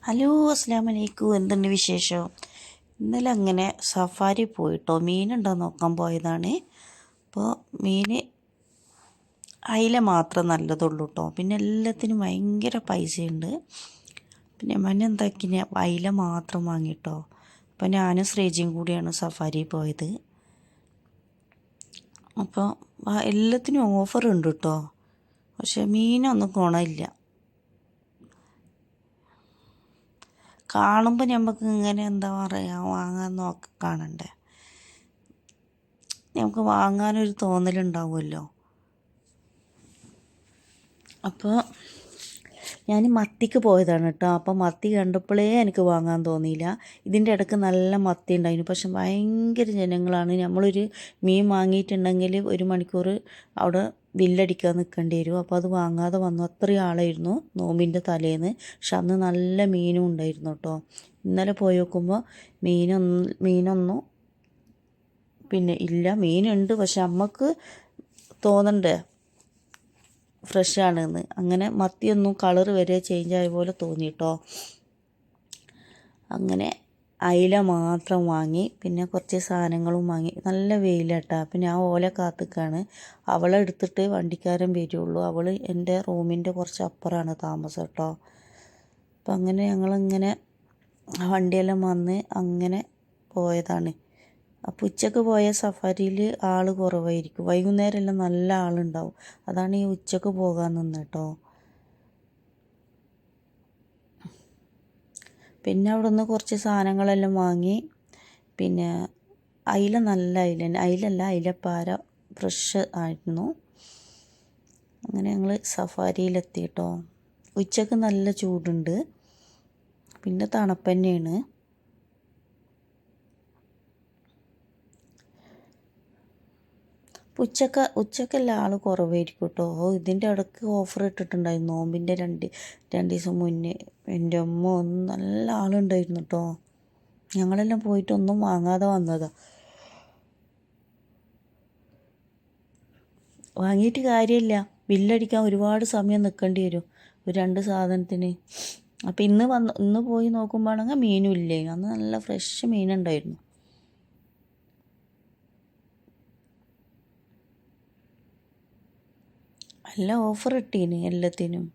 Hello, അസ്സലാമു അലൈക്കും. എന്തുണ്ട് വിശേഷം? ഇന്നലെ അങ്ങനെ സഫാരി പോയിട്ടോ, മീനുണ്ടോ നോക്കാൻ പോയതാണ്. അപ്പോൾ മീൻ അയില മാത്രം നല്ലതുള്ളൂ കേട്ടോ. പിന്നെ എല്ലാത്തിനും ഭയങ്കര പൈസയുണ്ട്. പിന്നെ എന്താക്കി അയില മാത്രം വാങ്ങിട്ടോ. അപ്പോൾ ഞാനും ശ്രീജിയും കൂടിയാണ് സഫാരി പോയത്. അപ്പോൾ എല്ലാത്തിനും ഓഫർ ഉണ്ട് കേട്ടോ. പക്ഷെ മീനൊന്നും ഗുണമില്ല. കാണുമ്പോൾ നമുക്ക് ഇങ്ങനെ എന്താ പറയുക, വാങ്ങാൻ കാണണ്ടേ, നമുക്ക് വാങ്ങാനൊരു തോന്നലുണ്ടാവുമല്ലോ. അപ്പോൾ ഞാൻ മത്തിക്ക് പോയതാണ് കേട്ടോ. അപ്പോൾ മത്തി കണ്ടപ്പോഴേ എനിക്ക് വാങ്ങാൻ തോന്നിയില്ല. ഇതിൻ്റെ ഇടയ്ക്ക് നല്ല മത്തി ഉണ്ടായിരുന്നു, പക്ഷെ ഭയങ്കര ജനങ്ങളാണ്. നമ്മളൊരു മീൻ വാങ്ങിയിട്ടുണ്ടെങ്കിൽ 1 മണിക്കൂർ അവിടെ ബില്ലടിക്കാൻ നിൽക്കേണ്ടി വരും. അപ്പോൾ അത് വാങ്ങാതെ വന്നു. അത്രയും ആളായിരുന്നു നോമ്പിൻ്റെ തലേന്ന്. പക്ഷെ അന്ന് നല്ല മീനും ഉണ്ടായിരുന്നു കേട്ടോ. ഇന്നലെ പോയി നോക്കുമ്പോൾ മീനൊന്നും പിന്നെ ഇല്ല. മീനുണ്ട്, പക്ഷെ നമുക്ക് തോന്നണ്ടേ ഫ്രഷ് ആണെന്ന്. അങ്ങനെ മത്തിയൊന്നും കളർ വരെ ചേഞ്ച് ആയ പോലെ തോന്നി കേട്ടോ. അങ്ങനെ അയില മാത്രം വാങ്ങി. പിന്നെ കുറച്ച് സാധനങ്ങളും വാങ്ങി. നല്ല വെയിലാട്ടാ. പിന്നെ ആ ഓല കാത്തുക്കാണ്. അവളെ എടുത്തിട്ട് വണ്ടിക്കാരൻ വരുള്ളൂ. അവൾ എൻ്റെ റൂമിൻ്റെ കുറച്ച് അപ്പുറമാണ് താമസം കേട്ടോ. അപ്പം അങ്ങനെ ഞങ്ങളിങ്ങനെ വണ്ടിയെല്ലാം വന്ന് അങ്ങനെ പോയതാണ്. അപ്പോൾ ഉച്ചക്ക് പോയ സഫാരിയിൽ ആൾ കുറവായിരിക്കും. വൈകുന്നേരം എല്ലാം നല്ല ആളുണ്ടാവും. അതാണ് ഈ ഉച്ചക്ക് പോകാൻ നിന്ന് കേട്ടോ. പിന്നെ അവിടെ നിന്ന് കുറച്ച് സാധനങ്ങളെല്ലാം വാങ്ങി. പിന്നെ അയില നല്ല അയിലല്ല, അയിലപ്പാര ഫ്രഷ് ആയിരുന്നു. അങ്ങനെ ഞങ്ങൾ സഫാരിയിലെത്തി കേട്ടോ. ഉച്ചക്ക് നല്ല ചൂടുണ്ട്, പിന്നെ തണുപ്പ് തന്നെയാണ്. ഉച്ചക്കല്ല ആൾ കുറവായിരിക്കും കേട്ടോ. ഇതിൻ്റെ ഇടയ്ക്ക് ഓഫർ ഇട്ടിട്ടുണ്ടായിരുന്നു നോമ്പിൻ്റെ രണ്ട് ദിവസം മുന്നേ. എൻ്റെ അമ്മ നല്ല ആളുണ്ടായിരുന്നു കേട്ടോ. ഞങ്ങളെല്ലാം പോയിട്ടൊന്നും വാങ്ങാതെ വന്നതാണ്. വാങ്ങിയിട്ട് കാര്യമില്ല, ബില്ലടിക്കാൻ ഒരുപാട് സമയം നിൽക്കേണ്ടി വരും ഒരു 2 സാധനത്തിന്. അപ്പോൾ ഇന്ന് പോയി നോക്കുമ്പോഴാണെങ്കിൽ മീനും ഇല്ലേ. അന്ന് നല്ല ഫ്രഷ് മീനുണ്ടായിരുന്നു. നല്ല ഓഫർ ഇട്ടീന് എല്ലാത്തിനും.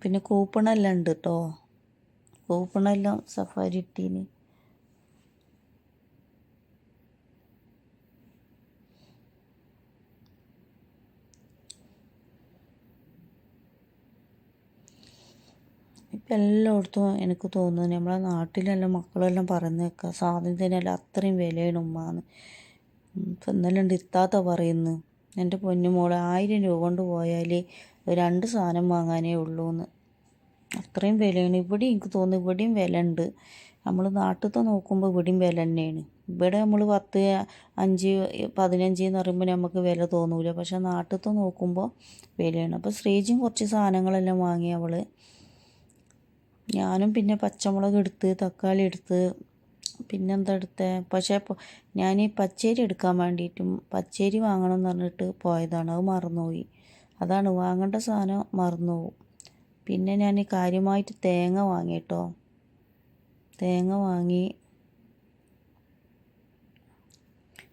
പിന്നെ കൂപ്പണെല്ലാം ഉണ്ട് കേട്ടോ. കൂപ്പണെല്ലാം സഫാരി ഇട്ടീന്. ഇപ്പം എല്ലായിടത്തും എനിക്ക് തോന്നുന്നു നമ്മളെ നാട്ടിലെല്ലാം മക്കളെല്ലാം പറയുന്നേക്കാം സാധനത്തിനെല്ലാം അത്രയും വിലയാണ് ഉമ്മാന്ന്. ഇപ്പം ഇന്നലെ ഉണ്ട് ഇത്താത്ത പറയുന്നു, എൻ്റെ പൊന്നുമോളെ 1000 രൂപ കൊണ്ട് പോയാൽ 2 സാധനം വാങ്ങാനേ ഉള്ളൂ എന്ന്. അത്രയും വിലയാണ്. ഇവിടെ എനിക്ക് തോന്നുന്നു ഇവിടെയും വില ഉണ്ട്. നമ്മൾ നാട്ടിലത്തെ നോക്കുമ്പോൾ ഇവിടെയും വില തന്നെയാണ്. ഇവിടെ നമ്മൾ 10, 5, 15 എന്ന് പറയുമ്പോൾ നമുക്ക് വില തോന്നൂല. പക്ഷെ നാട്ടിലത്തെ നോക്കുമ്പോൾ വിലയാണ്. അപ്പോൾ ശ്രീജിയും കുറച്ച് സാധനങ്ങളെല്ലാം വാങ്ങി അവൾ. ഞാനും പിന്നെ പച്ചമുളക് എടുത്ത്, തക്കാളി എടുത്ത്, പിന്നെന്താ എടുത്തേ, പക്ഷേ ഞാൻ ഈ പച്ചരി എടുക്കാൻ വേണ്ടിയിട്ടും പച്ചരി വാങ്ങണം എന്ന് പറഞ്ഞിട്ട് പോയതാണ്. അത് മറന്നുപോയി. അതാണ് വാങ്ങേണ്ട സാധനം മറന്നുപോകും. പിന്നെ ഞാൻ കാര്യമായിട്ട് തേങ്ങ വാങ്ങി കേട്ടോ. തേങ്ങ വാങ്ങി.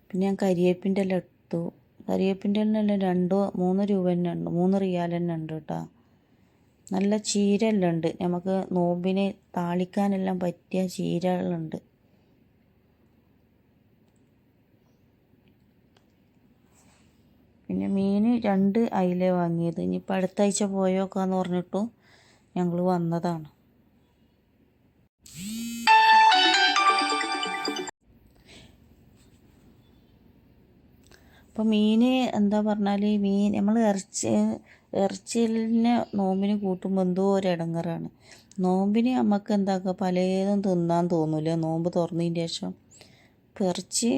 പിന്നെ ഞാൻ കരിയേപ്പിൻ്റെ എല്ലാം എടുത്തു. കരിയേപ്പിൻ്റെ എല്ലാം 2-3 രൂപ തന്നെ ഉണ്ട്, 3 റിയാൽ തന്നെ ഉണ്ട് കേട്ടോ. നല്ല ചീരയെല്ലാം ഉണ്ട്. നമുക്ക് നോമ്പിന് താളിക്കാനെല്ലാം പറ്റിയ ചീരകളുണ്ട്. പിന്നെ മീൻ 2 അയില വാങ്ങിയത്. ഇനിയിപ്പോൾ അടുത്ത ആഴ്ച പോയോക്കാന്ന് പറഞ്ഞിട്ടു ഞങ്ങൾ വന്നതാണ്. അപ്പോൾ മീൻ എന്താ പറഞ്ഞാൽ നമ്മൾ ഇറച്ചിനെ നോമ്പിന് കൂട്ടുമ്പോൾ എന്തോ ഒരു ഇടങ്ങറാണ്. നോമ്പിന് നമുക്ക് എന്താക്കുക, പലതും തിന്നാൻ തോന്നില്ല നോമ്പ് തുറന്നതിന് ശേഷം. ഇപ്പോൾ ഇറച്ചി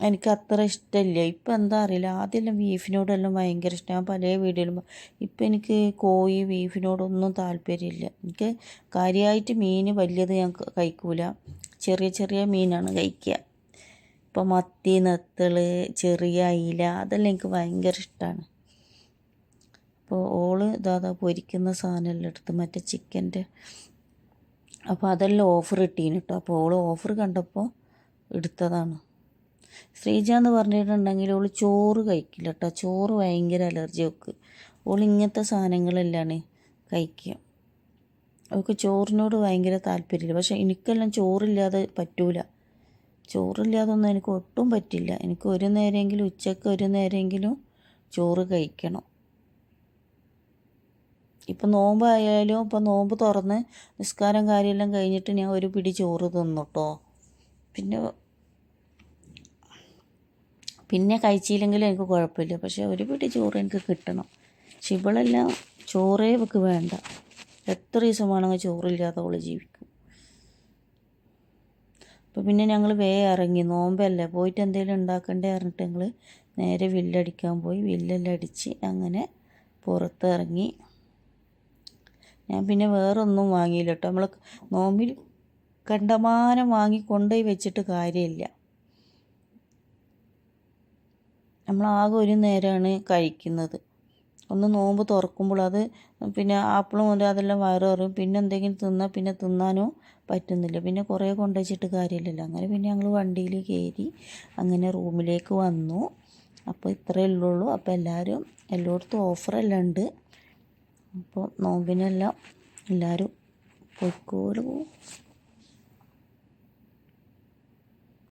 എനിക്ക് അത്ര ഇഷ്ടമില്ല. ഇപ്പം എന്താ അറിയില്ല, ആദ്യമെല്ലാം ബീഫിനോടെല്ലാം ഭയങ്കര ഇഷ്ടം. ഞാൻ പല വീഡിയോയിലും. ഇപ്പം എനിക്ക് കോഴി ബീഫിനോടൊന്നും താല്പര്യമില്ല. എനിക്ക് കാര്യമായിട്ട് മീൻ വലിയത് ഞാൻ കഴിക്കൂല. ചെറിയ ചെറിയ മീനാണ് കഴിക്കുക. ഇപ്പം മത്തി, നെത്തൾ, ചെറിയ അയില അതെല്ലാം എനിക്ക് ഭയങ്കര ഇഷ്ടമാണ്. അപ്പോൾ ഓള് ഇതാ പൊരിക്കുന്ന സാധനമെല്ലാം എടുത്ത് മറ്റേ ചിക്കൻ്റെ. അപ്പോൾ അതെല്ലാം ഓഫർ ഇട്ടീന് കേട്ടോ. അപ്പോൾ ഓള് ഓഫർ കണ്ടപ്പോൾ എടുത്തതാണ്. ശ്രീജ എന്ന് പറഞ്ഞിട്ടുണ്ടെങ്കിൽ ഓള് ചോറ് കഴിക്കില്ല കേട്ടോ. ചോറ് ഭയങ്കര അലർജി ഒക്കെ. ഓൾ ഇങ്ങനത്തെ സാധനങ്ങളെല്ലാം കഴിക്കുക. അവൾക്ക് ചോറിനോട് ഭയങ്കര താല്പര്യമില്ല. പക്ഷേ എനിക്കെല്ലാം ചോറില്ലാതെ പറ്റൂല. ചോറില്ലാതൊന്നും എനിക്ക് ഒട്ടും പറ്റില്ല. എനിക്ക് ഒരു നേരമെങ്കിലും ഉച്ചയ്ക്ക് ഒരു നേരമെങ്കിലും ചോറ് കഴിക്കണം. ഇപ്പം നോമ്പായാലും ഇപ്പം നോമ്പ് തുറന്ന് നിസ്കാരം കാര്യമെല്ലാം കഴിഞ്ഞിട്ട് ഞാൻ ഒരു പിടി ചോറ് തിന്നു കേട്ടോ. പിന്നെ കഴിച്ചില്ലെങ്കിലും എനിക്ക് കുഴപ്പമില്ല. പക്ഷേ ഒരു പിടി ചോറ് എനിക്ക് കിട്ടണം. പക്ഷെ ഇവളെല്ലാം ചോറേ ഇവൾക്ക് വേണ്ട. എത്ര ദിവസം വേണമെങ്കിൽ ചോറില്ലാതെ അവൾ ജീവിക്കും. അപ്പോൾ പിന്നെ ഞങ്ങൾ ഇറങ്ങി. നോമ്പല്ലേ, പോയിട്ട് എന്തെങ്കിലും ഉണ്ടാക്കണ്ടേ പറഞ്ഞിട്ട് ഞങ്ങൾ നേരെ വില്ലടിക്കാൻ പോയി. വില്ലെല്ലാം അടിച്ച് അങ്ങനെ പുറത്തിറങ്ങി. ഞാൻ പിന്നെ വേറൊന്നും വാങ്ങിയില്ല കേട്ടോ. നമ്മൾ നോമ്പിൽ കണ്ടമാനം വാങ്ങി കൊണ്ടുപോയി വെച്ചിട്ട് കാര്യമില്ല. നമ്മളാകെ ഒരു നേരമാണ് കഴിക്കുന്നത്. ഒന്ന് നോമ്പ് തുറക്കുമ്പോൾ അത് പിന്നെ ആപ്പിളും കൊണ്ട് അതെല്ലാം വയറ് പറയും. പിന്നെ എന്തെങ്കിലും തിന്നാൽ പിന്നെ തിന്നാനോ പറ്റുന്നില്ല. പിന്നെ കുറേ കൊണ്ടുവച്ചിട്ട് കാര്യമില്ലല്ലോ. അങ്ങനെ പിന്നെ ഞങ്ങൾ വണ്ടിയിൽ കയറി അങ്ങനെ റൂമിലേക്ക് വന്നു. അപ്പോൾ ഇത്രയേ ഉള്ളൂ. അപ്പോൾ എല്ലായിടത്തും ഓഫറെല്ലാം ഉണ്ട്. അപ്പോൾ നോമ്പിനെല്ലാം എല്ലാവരും പൊയ്ക്കോളൂ.